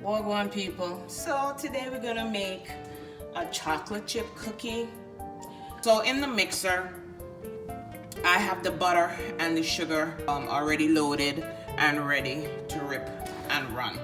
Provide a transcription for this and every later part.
Wagwan people. So today we're gonna make a chocolate chip cookie. So in the mixer, I have the butter and the sugar already loaded and ready to rip and run.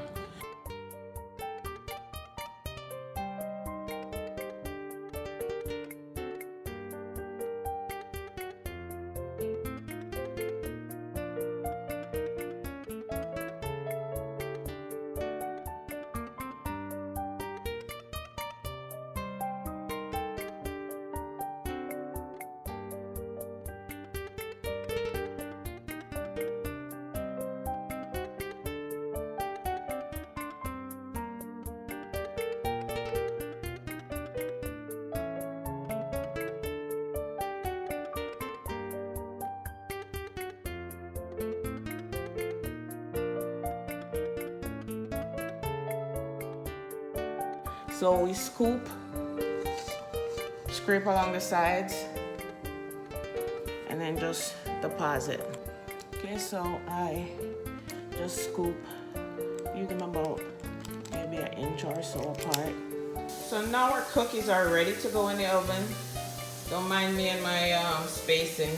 So we scrape along the sides, and then just deposit. Okay, so I just scoop, use them about maybe an inch or so apart. So now our cookies are ready to go in the oven. Don't mind me and my spacing.